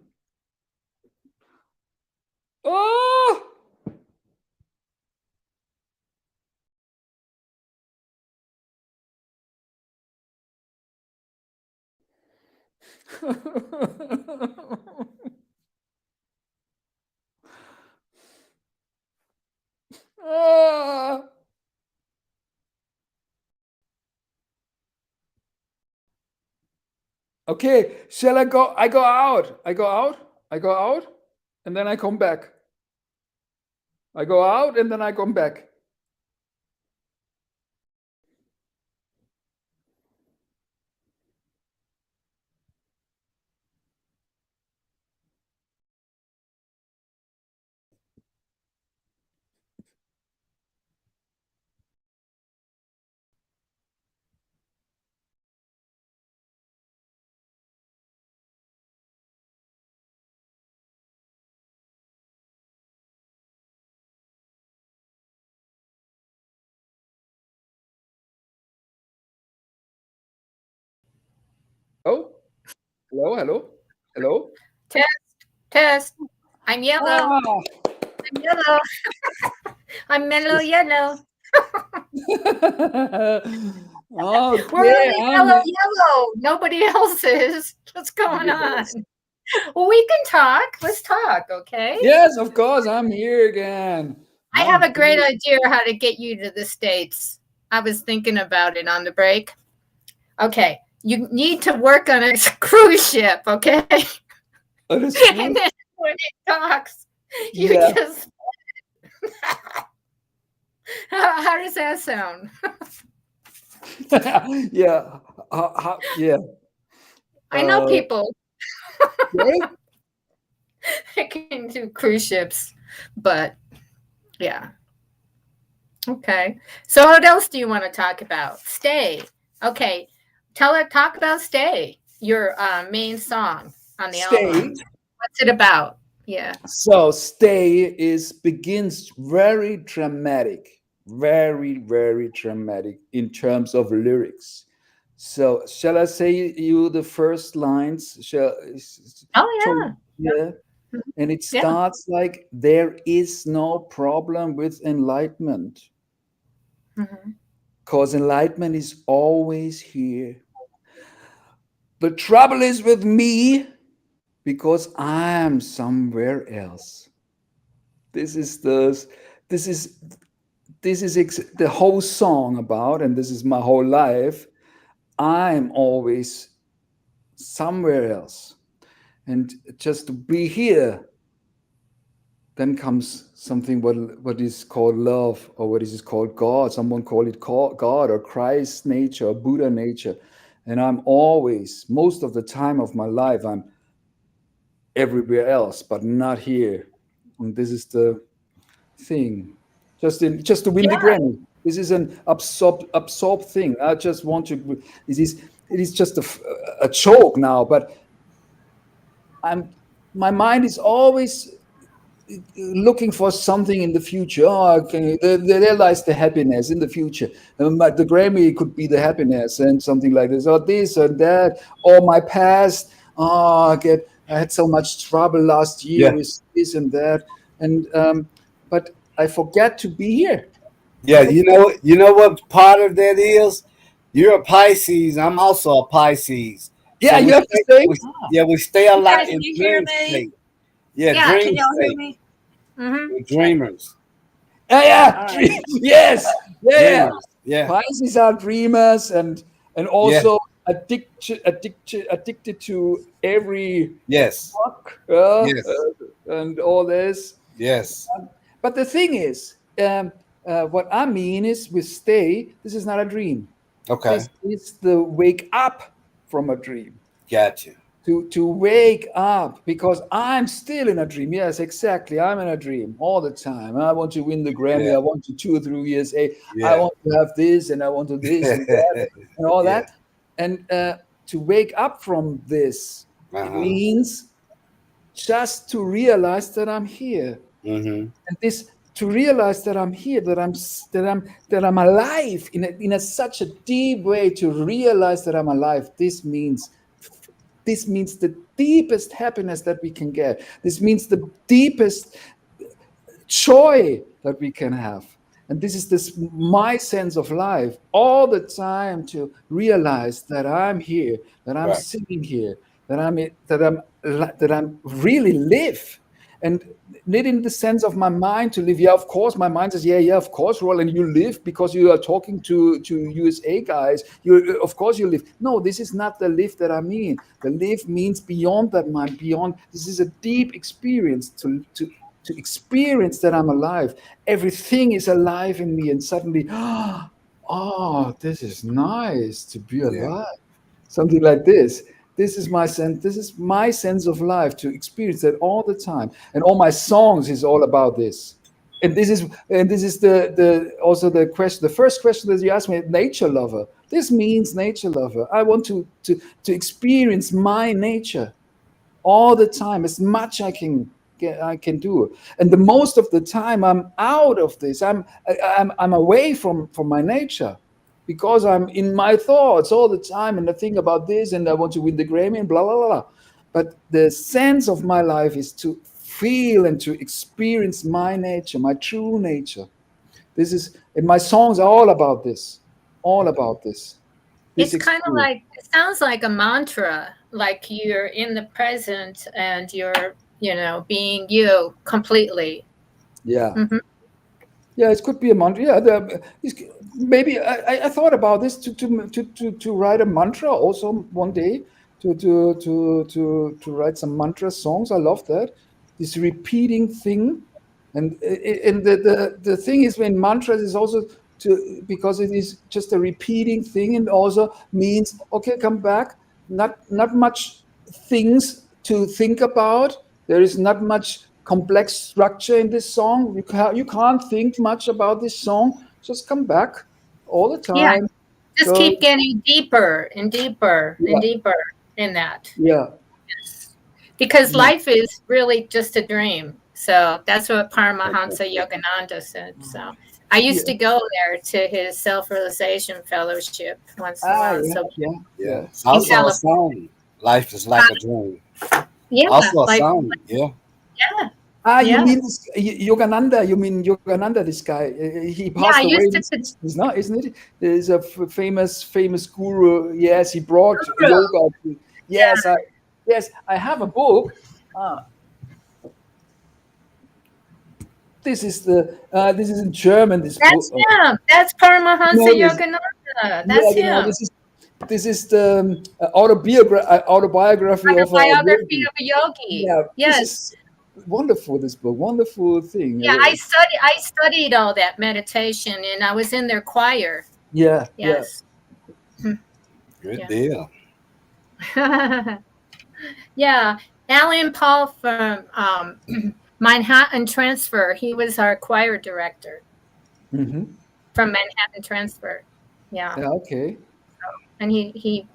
E: Oh! Ah! Okay, shall I go? I go out. I go out. I go out, and then I come back. I go out, and then I come back. Oh, hello, hello, hello.
D: Test. I'm yellow.
E: Ah.
D: I'm yellow. I'm mellow yellow.
E: Okay,
D: We're only yellow. Nobody else is. What's going on? Well, we can talk. Let's talk, okay?
E: Yes, of course. I'm here again.
D: I have a great idea how to get you to the States. I was thinking about it on the break. Okay, you need to work on a cruise ship, okay? And then when it talks, you just... how does that sound?
E: Yeah. Yeah.
D: I know people that can do cruise ships, but yeah. Okay. So what else do you want to talk about? Stay. Okay. Talk about Stay, your main song on the album. What's it about? Yeah.
E: So Stay begins very dramatic, very, very dramatic in terms of lyrics. So shall I say you the first lines?
D: Oh
E: yeah. And it starts like, there is no problem with enlightenment. Because enlightenment is always here. The trouble is with me, because I'm somewhere else. This is the whole song about, and this is my whole life. I'm always somewhere else. And just to be here, then comes something what is called love, or what is called God. Someone call it God or Christ nature or Buddha nature. And I'm always, most of the time of my life, I'm everywhere else, but not here. And this is the thing. Just to win the Grammy. This is an absorbed thing. I just want to. It is just a joke now, but my mind is always looking for something in the future. Oh, okay, there lies the happiness in the future. The Grammy could be the happiness and something like this, or this or that, or my past. Oh, I had so much trouble last year with this and that, and but I forget to be here.
C: Yeah, you know what part of that is? You're a Pisces. I'm also a Pisces.
E: Yeah, so you have the same.
C: We stay a lot in
B: you
C: dream
B: hear me?
C: state.
B: Yeah,
C: dream
B: can y'all
C: state.
B: hear me?
C: We're dreamers.
E: Yeah. Yes. Yeah.
C: Dreamers. Yeah.
E: Pisces are dreamers and also addicted to every
C: yes
E: and all this.
C: Yes.
E: But the thing is, what I mean is with stay, this is not a dream.
C: Okay.
E: This is the wake up from a dream.
C: Gotcha.
E: To wake up, because I'm still in a dream. Yes, exactly. I'm in a dream all the time. I want to win the Grammy.
C: Yeah.
E: I want to tour through USA.
C: Yeah.
E: I want to have this and I want to this and that and all
C: Yeah.
E: that. And to wake up from this, it means just to realize that I'm here.
C: Mm-hmm.
E: And this, to realize that I'm here, that I'm alive in a such a deep way. To realize that I'm alive, this means the deepest happiness that we can get. This means the deepest joy that we can have. And this is my sense of life all the time, to realize that I'm here, that I'm sitting here, that I'm really live. And not in the sense of my mind to live. Yeah, of course, my mind says, yeah, of course, Roland, you live because you are talking to USA guys. Of course you live. No, this is not the live that I mean. The live means beyond that mind, beyond. This is a deep experience to experience that I'm alive. Everything is alive in me, and suddenly, oh, this is nice to be alive. Something like this. This is my sense. This is my sense of life, to experience that all the time. And all my songs is all about this. And this is the also the question. The first question that you asked me, nature lover. This means nature lover. I want to experience my nature all the time, as much I can do. And the most of the time I'm out of this. I'm away from my nature, because I'm in my thoughts all the time, and I think about this, and I want to win the Grammy, and blah, blah, blah, blah. But the sense of my life is to feel and to experience my nature, my true nature. And my songs are all about this,
D: It's kind of like, it sounds like a mantra, like you're in the present and you're, being you completely.
E: Yeah.
D: Mm-hmm.
E: Yeah, it could be a mantra. Yeah, maybe I thought about this to write a mantra also one day, to write some mantra songs. I love that, this repeating thing, and the thing is, when mantras is also because it is just a repeating thing, and also means, okay, come back. Not much things to think about. There is not much complex structure in this song. You can't think much about this song. Just come back all the time.
D: Yeah, just keep getting deeper and deeper and deeper in that.
E: Yeah.
D: Yes. Because life is really just a dream. So that's what Paramahansa Yogananda said. So I used to go there to his self-realization fellowship once in a while. So
C: Also a song, life is like a dream.
D: Yeah.
C: Also a song. Yeah.
D: Yeah.
E: You mean Yogananda? You mean Yogananda? This guy, he passed away. Isn't it? There's a famous guru. Yes, he brought yoga. Yes, I have a book. This is in German. This
D: that's
E: book.
D: him. That's Paramahansa Yogananda. That's him.
E: This is the autobiography of a
D: yogi.
E: Yeah.
D: Yes.
E: This is wonderful. This book, wonderful thing.
D: Yeah, I studied all that meditation, and I was in their choir.
E: Yeah.
D: Yes.
C: Yeah. Good deal.
D: Yeah, Alan Paul from Manhattan Transfer. He was our choir director from Manhattan Transfer. Yeah.
E: Okay.
D: And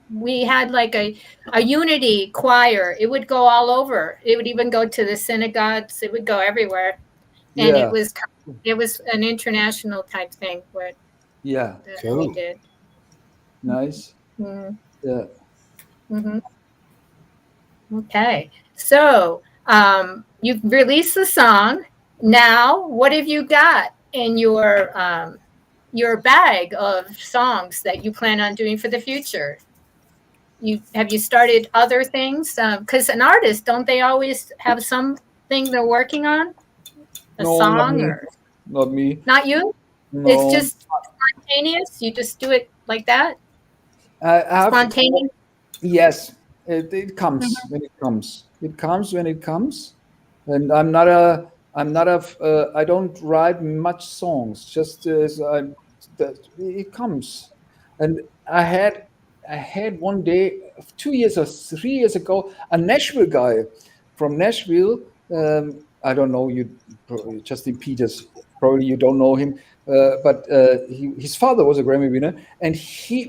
D: we had like a unity choir. It would go all over. It would even go to the synagogues. It would go everywhere. And it was an international type thing. What we did.
E: Nice.
D: Mm-hmm.
E: Yeah.
D: Mm-hmm. Okay. So you've released the song. Now, what have you got in your bag of songs that you plan on doing for the future? Have you started other things? Because an artist, don't they always have something they're working on? Song?
E: Not me.
D: Not you?
E: No.
D: It's just spontaneous? You just do it like that? Spontaneous?
E: Yes. It comes when it comes. It comes when it comes. And I'm not I'm not I don't write much songs. Just as it comes, and I had one day 2 years or 3 years ago a Nashville guy from Nashville. I don't know you, Justin Peters. Probably you don't know him, but his father was a Grammy winner, and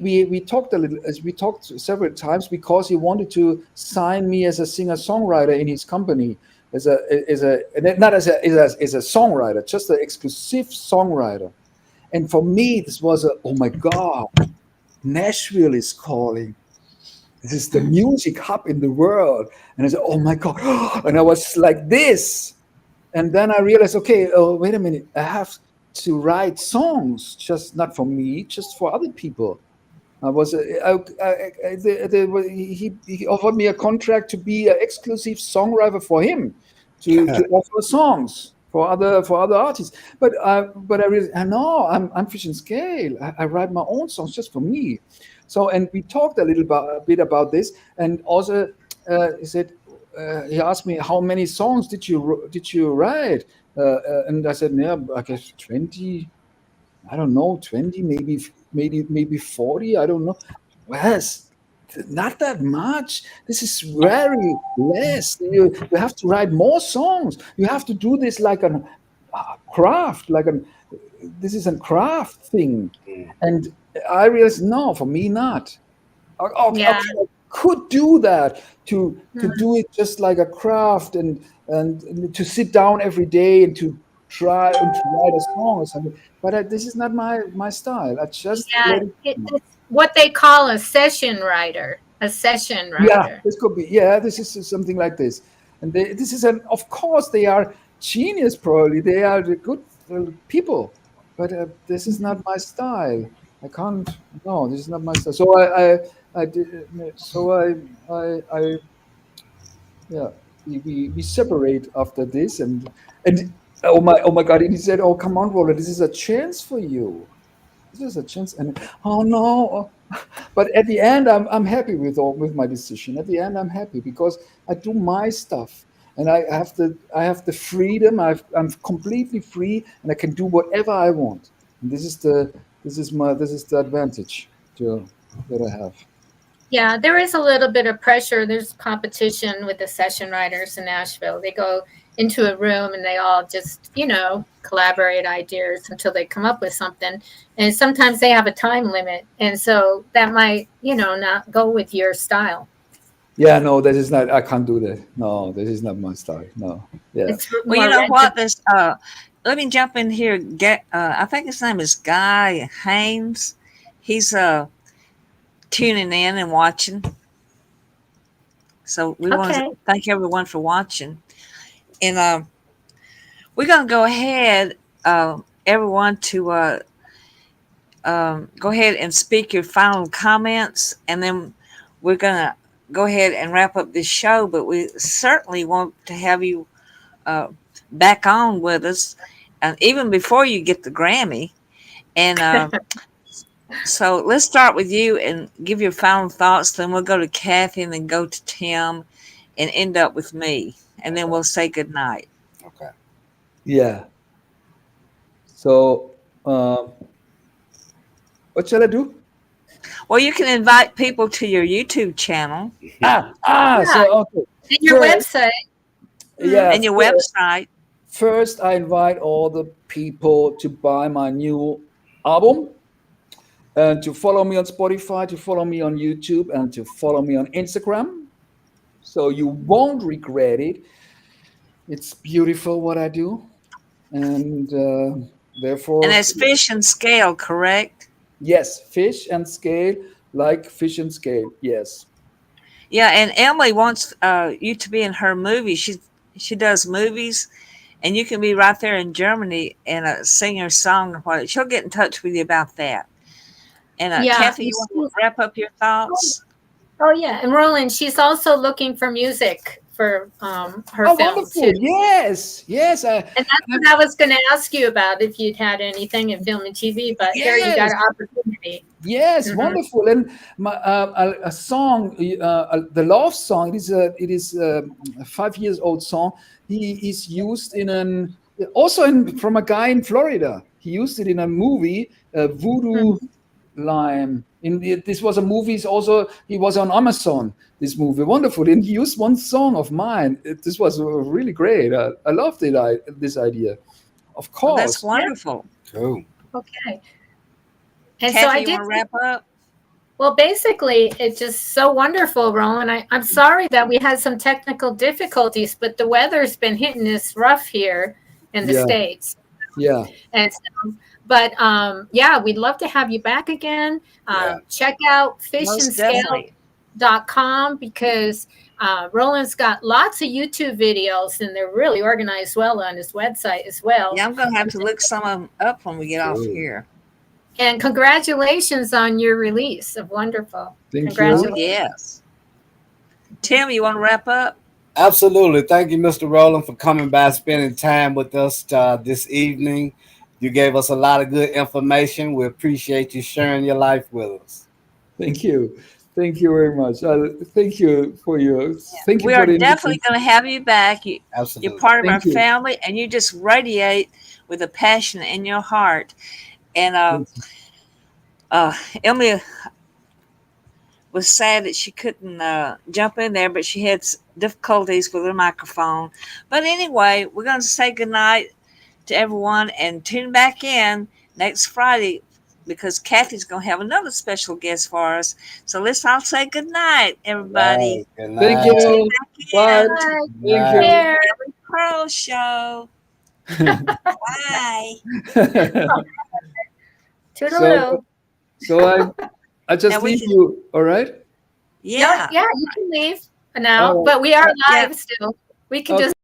E: we talked a little. We talked several times because he wanted to sign me as a singer songwriter in his company, as a not as a songwriter, just an exclusive songwriter. And for me, this was oh my God, Nashville is calling. This is the music hub in the world, and I said, oh my God, and I was like this. And then I realized, okay, oh, wait a minute, I have to write songs, just not for me, just for other people. He offered me a contract to be an exclusive songwriter for him, to offer songs for other artists. But I realized, no, I'm Fish and Scale. I write my own songs just for me. So, and we talked a bit about this, and also he said. He asked me, how many songs did you write? And I said, yeah, I guess 20. I don't know, 20, maybe 40. I don't know. Well, it's not that much. This is very less. You have to write more songs. You have to do this like a craft, this is a craft thing. And I realized, no, for me not. Okay, I could do that, to do it just like a craft, and to sit down every day and to try and to write a song or something. But this is not my style. I just
D: it's what they call a session writer. A session writer.
E: Yeah, this could be. Yeah, this is something like this. And this is of course they are genius. Probably they are the good people, but this is not my style. I can't. No, this is not my style. So I did. So yeah. We separate after this, and oh my God! And he said, "Oh, come on, Roland, this is a chance for you. This is a chance." And oh no, but at the end, I'm happy with my decision. At the end, I'm happy because I do my stuff, and I have the freedom. I'm completely free, and I can do whatever I want. And this is the advantage that I have.
D: Yeah, there is a little bit of pressure. There's competition with the session writers in Nashville. They go into a room and they all just, collaborate ideas until they come up with something. And sometimes they have a time limit. And so that might, not go with your style.
E: Yeah, no, that is not. I can't do that. No, this is not my style. No. Yeah.
B: Well, you know what? This. Let me jump in here. I think his name is Guy Haynes. He's tuning in and watching. So we want to thank everyone for watching. And we're going to go ahead, everyone, to go ahead and speak your final comments. And then we're going to go ahead and wrap up this show. But we certainly want to have you back on with us, even before you get the Grammy. And so let's start with you and give your final thoughts. Then we'll go to Kathy and then go to Tim and end up with me. And then we'll say good night.
C: Okay.
E: Yeah. So what shall I do?
B: Well, you can invite people to your YouTube channel.
E: So okay.
D: And your website.
E: Yeah.
B: And your website.
E: First, I invite all the people to buy my new album, and to follow me on Spotify, to follow me on YouTube, and to follow me on Instagram. So you won't regret it. It's beautiful what I do. And therefore...
B: And it's Fish and Scale, correct?
E: Yes, Fish and Scale, like Fish and Scale, yes.
B: Yeah, and Emily wants you to be in her movie. She does movies, and you can be right there in Germany and sing her song. She'll get in touch with you about that. And Kathy, you want to wrap up your thoughts?
D: Oh, yeah. And Roland, she's also looking for music for her
E: Oh,
D: film
E: wonderful!
D: too.
E: Yes, yes.
D: And that's what I was going to ask you about, if you'd had anything in film and TV. But here you got
E: Yes.
D: an opportunity.
E: Yes,
D: Mhm.
E: wonderful. And a song, the love song. It is a 5 years old song. He is used in an also from a guy in Florida. He used it in a movie, Voodoo Lime. This was a movie. Also, he was on Amazon. This movie, wonderful. And he used one song of mine. This was really great. I loved it. This idea. Of
B: Well, that's
E: course.
B: wonderful.
C: Cool.
D: Okay. And
B: Kathy,
D: so I
B: you
D: did.
B: want to wrap up?
D: Well, basically, it's just so wonderful, Roland. I'm sorry that we had some technical difficulties, but the weather's been hitting us rough here in the
E: Yeah.
D: States.
E: Yeah.
D: And so, but yeah, we'd love to have you back again. Check out
B: Most definitely.
D: fishandscale.com, because Roland's got lots of YouTube videos, and they're really organized well on his website as well.
B: Yeah, I'm going to have to look some of them up when we get off here.
D: And congratulations on your release of Wonderful.
E: Thank
D: Congratulations.
E: you.
B: Yes. Tim, you want to wrap up?
C: Absolutely. Thank you, Mr. Roland, for coming by, spending time with us this evening. You gave us a lot of good information. We appreciate you sharing your life with us.
E: Thank you. Thank you very much. Thank you for your. Thank you
B: We
E: for
B: are
E: the
B: definitely going to have you back.
C: Absolutely.
B: You're part of
E: Thank
B: our
E: you.
B: family, and you just radiate with a passion in your heart. And Emily was sad that she couldn't jump in there, but she had difficulties with her microphone. But anyway, we're going to say goodnight to everyone and tune back in next Friday, because Kathy's going to have another special guest for us. So let's all say goodnight, everybody.
C: Right. Good
E: Thank
C: night.
E: you. Bye. Thank you.
D: Here.
B: Every Pearl Show. Bye.
D: Toodaloo.
E: So I just
B: Now we
E: leave
B: can-
E: you. All right.
B: Yeah.
D: Yeah, you can leave now,
E: Oh.
D: but we are
B: Yeah.
D: live still. We can
E: Okay.
D: just